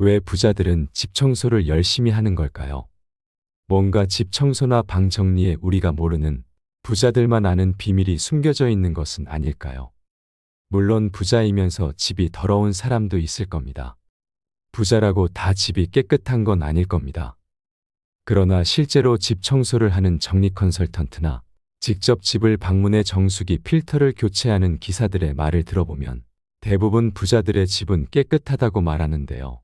왜 부자들은 집 청소를 열심히 하는 걸까요? 뭔가 집 청소나 방 정리에 우리가 모르는 부자들만 아는 비밀이 숨겨져 있는 것은 아닐까요? 물론 부자이면서 집이 더러운 사람도 있을 겁니다. 부자라고 다 집이 깨끗한 건 아닐 겁니다. 그러나 실제로 집 청소를 하는 정리 컨설턴트나 직접 집을 방문해 정수기 필터를 교체하는 기사들의 말을 들어보면 대부분 부자들의 집은 깨끗하다고 말하는데요.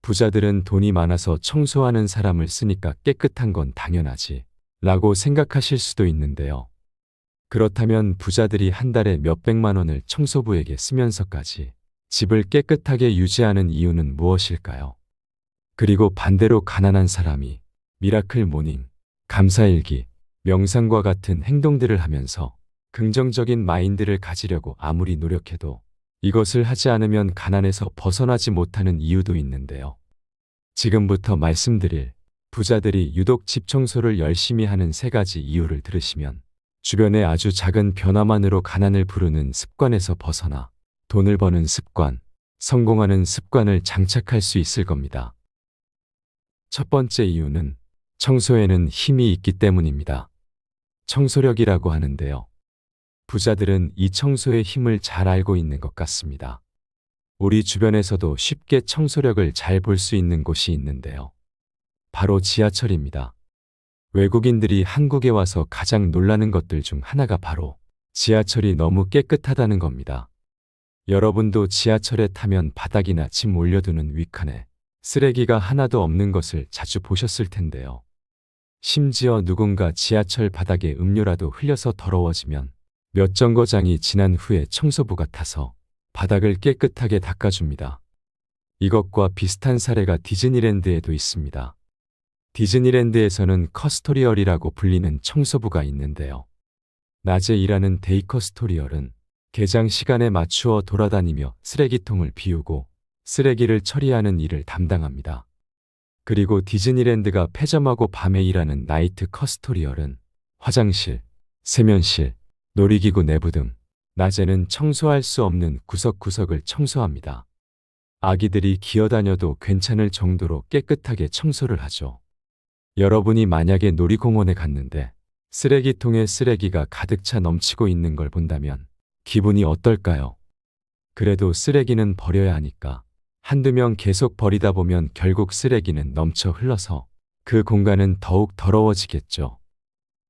부자들은 돈이 많아서 청소하는 사람을 쓰니까 깨끗한 건 당연하지 라고 생각하실 수도 있는데요. 그렇다면 부자들이 한 달에 몇백만 원을 청소부에게 쓰면서까지 집을 깨끗하게 유지하는 이유는 무엇일까요? 그리고 반대로 가난한 사람이 미라클 모닝, 감사일기, 명상과 같은 행동들을 하면서 긍정적인 마인드를 가지려고 아무리 노력해도 이것을 하지 않으면 가난에서 벗어나지 못하는 이유도 있는데요. 지금부터 말씀드릴 부자들이 유독 집 청소를 열심히 하는 3가지 이유를 들으시면 주변의 아주 작은 변화만으로 가난을 부르는 습관에서 벗어나 돈을 버는 습관, 성공하는 습관을 장착할 수 있을 겁니다. 첫 번째 이유는 청소에는 힘이 있기 때문입니다. 청소력이라고 하는데요. 부자들은 이 청소의 힘을 잘 알고 있는 것 같습니다. 우리 주변에서도 쉽게 청소력을 잘 볼 수 있는 곳이 있는데요. 바로 지하철입니다. 외국인들이 한국에 와서 가장 놀라는 것들 중 하나가 바로 지하철이 너무 깨끗하다는 겁니다. 여러분도 지하철에 타면 바닥이나 짐 올려두는 윗칸에 쓰레기가 하나도 없는 것을 자주 보셨을 텐데요. 심지어 누군가 지하철 바닥에 음료라도 흘려서 더러워지면 몇 정거장이 지난 후에 청소부가 타서 바닥을 깨끗하게 닦아줍니다. 이것과 비슷한 사례가 디즈니랜드에도 있습니다. 디즈니랜드에서는 커스토리얼이라고 불리는 청소부가 있는데요. 낮에 일하는 데이 커스토리얼은 개장 시간에 맞추어 돌아다니며 쓰레기통을 비우고 쓰레기를 처리하는 일을 담당합니다. 그리고 디즈니랜드가 폐점하고 밤에 일하는 나이트 커스토리얼은 화장실, 세면실, 놀이기구 내부 등 낮에는 청소할 수 없는 구석구석을 청소합니다. 아기들이 기어다녀도 괜찮을 정도로 깨끗하게 청소를 하죠. 여러분이 만약에 놀이공원에 갔는데 쓰레기통에 쓰레기가 가득 차 넘치고 있는 걸 본다면 기분이 어떨까요? 그래도 쓰레기는 버려야 하니까 한두 명 계속 버리다 보면 결국 쓰레기는 넘쳐 흘러서 그 공간은 더욱 더러워지겠죠.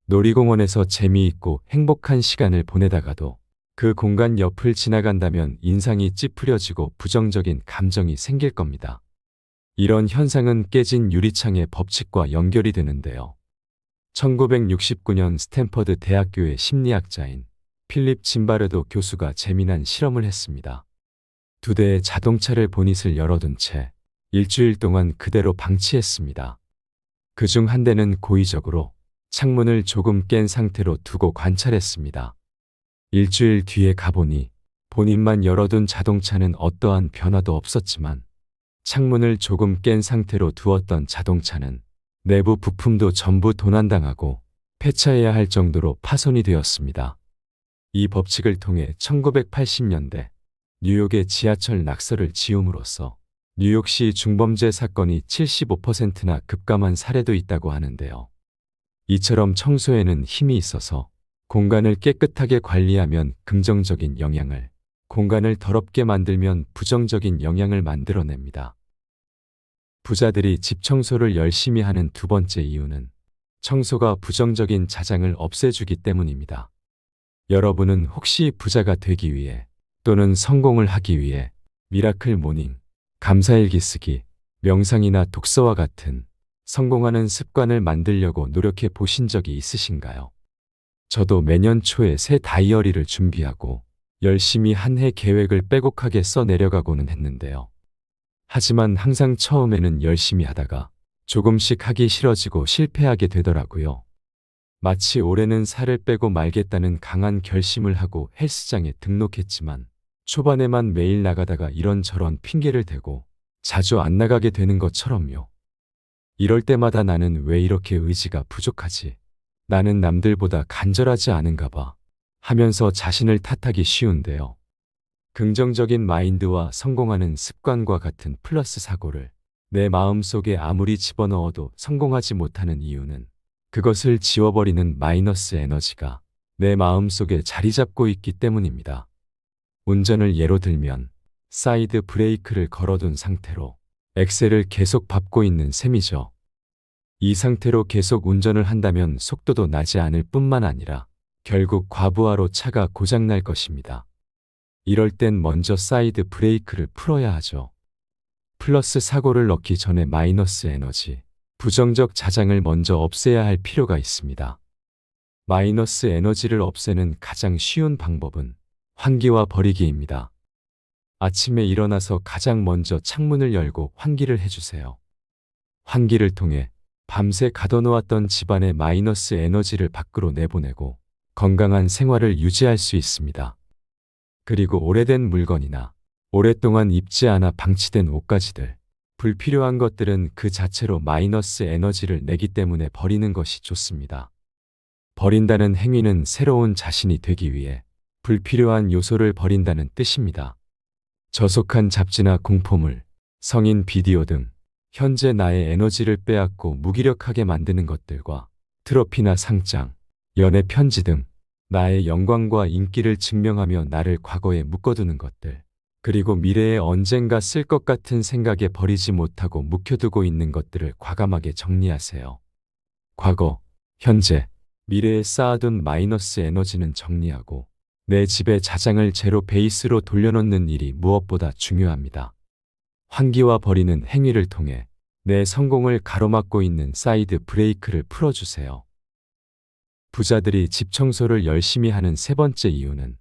놀이공원에서 재미있고 행복한 시간을 보내다가도 그 공간 옆을 지나간다면 인상이 찌푸려지고 부정적인 감정이 생길 겁니다. 이런 현상은 깨진 유리창의 법칙과 연결이 되는데요. 1969년 스탠퍼드 대학교의 심리학자인 필립 짐바르도 교수가 재미난 실험을 했습니다. 2대의 자동차를 보닛을 열어둔 채 일주일 동안 그대로 방치했습니다. 그중 한 대는 고의적으로 창문을 조금 깬 상태로 두고 관찰했습니다. 일주일 뒤에 가보니 본인만 열어둔 자동차는 어떠한 변화도 없었지만 창문을 조금 깬 상태로 두었던 자동차는 내부 부품도 전부 도난당하고 폐차해야 할 정도로 파손이 되었습니다. 이 법칙을 통해 1980년대 뉴욕의 지하철 낙서를 지움으로써 뉴욕시 중범죄 사건이 75%나 급감한 사례도 있다고 하는데요. 이처럼 청소에는 힘이 있어서 공간을 깨끗하게 관리하면 긍정적인 영향을, 공간을 더럽게 만들면 부정적인 영향을 만들어냅니다. 부자들이 집 청소를 열심히 하는 2번째 이유는 청소가 부정적인 자장을 없애주기 때문입니다. 여러분은 혹시 부자가 되기 위해 또는 성공을 하기 위해 미라클 모닝, 감사일기 쓰기, 명상이나 독서와 같은 성공하는 습관을 만들려고 노력해 보신 적이 있으신가요? 저도 매년 초에 새 다이어리를 준비하고 열심히 한 해 계획을 빼곡하게 써내려가고는 했는데요. 하지만 항상 처음에는 열심히 하다가 조금씩 하기 싫어지고 실패하게 되더라고요. 마치 올해는 살을 빼고 말겠다는 강한 결심을 하고 헬스장에 등록했지만 초반에만 매일 나가다가 이런저런 핑계를 대고 자주 안 나가게 되는 것처럼요. 이럴 때마다 나는 왜 이렇게 의지가 부족하지? 나는 남들보다 간절하지 않은가 봐 하면서 자신을 탓하기 쉬운데요. 긍정적인 마인드와 성공하는 습관과 같은 플러스 사고를 내 마음속에 아무리 집어넣어도 성공하지 못하는 이유는 그것을 지워버리는 마이너스 에너지가 내 마음속에 자리 잡고 있기 때문입니다. 운전을 예로 들면 사이드 브레이크를 걸어둔 상태로 엑셀을 계속 밟고 있는 셈이죠. 이 상태로 계속 운전을 한다면 속도도 나지 않을 뿐만 아니라 결국 과부하로 차가 고장날 것입니다. 이럴 땐 먼저 사이드 브레이크를 풀어야 하죠. 플러스 사고를 넣기 전에 마이너스 에너지, 부정적 자장을 먼저 없애야 할 필요가 있습니다. 마이너스 에너지를 없애는 가장 쉬운 방법은 환기와 버리기입니다. 아침에 일어나서 가장 먼저 창문을 열고 환기를 해주세요. 환기를 통해 밤새 가둬놓았던 집안의 마이너스 에너지를 밖으로 내보내고 건강한 생활을 유지할 수 있습니다. 그리고 오래된 물건이나 오랫동안 입지 않아 방치된 옷가지들, 불필요한 것들은 그 자체로 마이너스 에너지를 내기 때문에 버리는 것이 좋습니다. 버린다는 행위는 새로운 자신이 되기 위해 불필요한 요소를 버린다는 뜻입니다. 저속한 잡지나 공포물, 성인 비디오 등 현재 나의 에너지를 빼앗고 무기력하게 만드는 것들과 트로피나 상장, 연애 편지 등 나의 영광과 인기를 증명하며 나를 과거에 묶어두는 것들, 그리고 미래에 언젠가 쓸 것 같은 생각에 버리지 못하고 묵혀두고 있는 것들을 과감하게 정리하세요. 과거, 현재, 미래에 쌓아둔 마이너스 에너지는 정리하고 내 집의 자장을 제로 베이스로 돌려놓는 일이 무엇보다 중요합니다. 환기와 버리는 행위를 통해 내 성공을 가로막고 있는 사이드 브레이크를 풀어주세요. 부자들이 집 청소를 열심히 하는 세 번째 이유는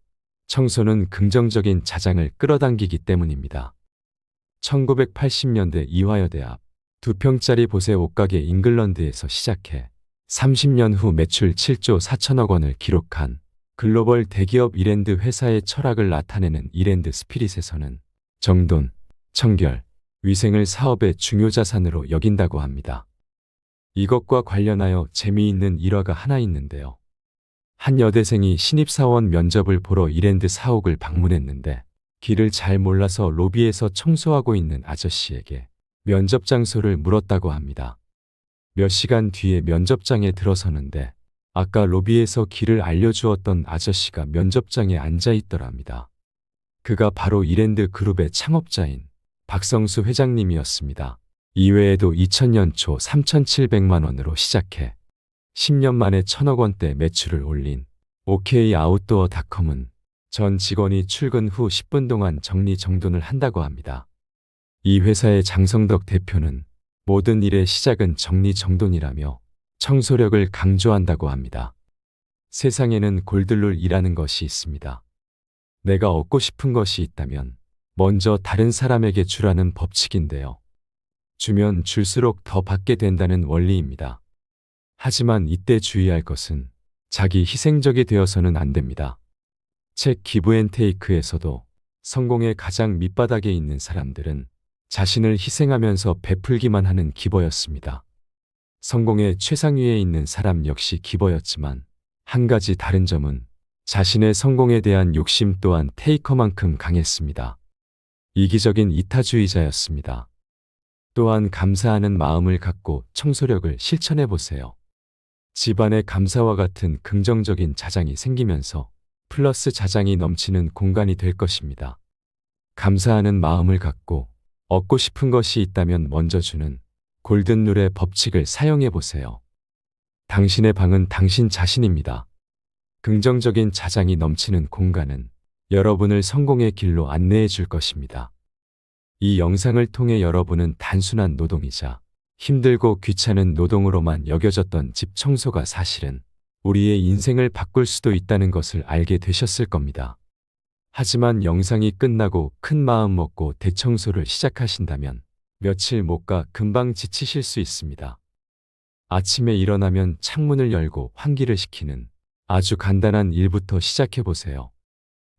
청소는 긍정적인 자장을 끌어당기기 때문입니다. 1980년대 이화여대 앞 2평짜리 보세 옷가게 잉글랜드에서 시작해 30년 후 매출 7조 4천억 원을 기록한 글로벌 대기업 이랜드 회사의 철학을 나타내는 이랜드 스피릿에서는 정돈, 청결, 위생을 사업의 중요 자산으로 여긴다고 합니다. 이것과 관련하여 재미있는 일화가 하나 있는데요. 한 여대생이 신입사원 면접을 보러 이랜드 사옥을 방문했는데 길을 잘 몰라서 로비에서 청소하고 있는 아저씨에게 면접 장소를 물었다고 합니다. 몇 시간 뒤에 면접장에 들어서는데 아까 로비에서 길을 알려주었던 아저씨가 면접장에 앉아 있더랍니다. 그가 바로 이랜드 그룹의 창업자인 박성수 회장님이었습니다. 이외에도 2000년 초 3,700만 원으로 시작해 10년 만에 1,000억 원대 매출을 올린 OK아웃도어닷컴은 전 직원이 출근 후 10분 동안 정리정돈을 한다고 합니다. 이 회사의 장성덕 대표는 모든 일의 시작은 정리정돈이라며 청소력을 강조한다고 합니다. 세상에는 골든룰이라는 것이 있습니다. 내가 얻고 싶은 것이 있다면 먼저 다른 사람에게 주라는 법칙인데요. 주면 줄수록 더 받게 된다는 원리입니다. 하지만 이때 주의할 것은 자기 희생적이 되어서는 안 됩니다. 책 기브앤테이크에서도 성공의 가장 밑바닥에 있는 사람들은 자신을 희생하면서 베풀기만 하는 기버였습니다. 성공의 최상위에 있는 사람 역시 기버였지만 한 가지 다른 점은 자신의 성공에 대한 욕심 또한 테이커만큼 강했습니다. 이기적인 이타주의자였습니다. 또한 감사하는 마음을 갖고 청소력을 실천해 보세요. 집안에 감사와 같은 긍정적인 자장이 생기면서 플러스 자장이 넘치는 공간이 될 것입니다. 감사하는 마음을 갖고 얻고 싶은 것이 있다면 먼저 주는 골든룰의 법칙을 사용해 보세요. 당신의 방은 당신 자신입니다. 긍정적인 자장이 넘치는 공간은 여러분을 성공의 길로 안내해 줄 것입니다. 이 영상을 통해 여러분은 단순한 노동이자 힘들고 귀찮은 노동으로만 여겨졌던 집 청소가 사실은 우리의 인생을 바꿀 수도 있다는 것을 알게 되셨을 겁니다. 하지만 영상이 끝나고 큰 마음 먹고 대청소를 시작하신다면 며칠 못 가 금방 지치실 수 있습니다. 아침에 일어나면 창문을 열고 환기를 시키는 아주 간단한 일부터 시작해 보세요.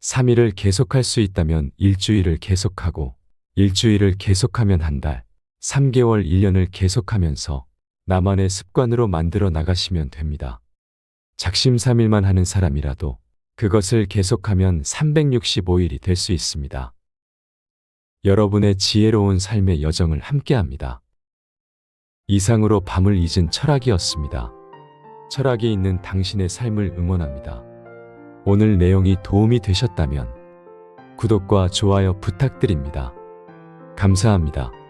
3일을 계속할 수 있다면 일주일을 계속하고 일주일을 계속하면 한 달, 3개월, 1년을 계속하면서 나만의 습관으로 만들어 나가시면 됩니다. 작심삼일만 하는 사람이라도 그것을 계속하면 365일이 될 수 있습니다. 여러분의 지혜로운 삶의 여정을 함께합니다. 이상으로 밤을 잊은 철학이었습니다. 철학이 있는 당신의 삶을 응원합니다. 오늘 내용이 도움이 되셨다면 구독과 좋아요 부탁드립니다. 감사합니다.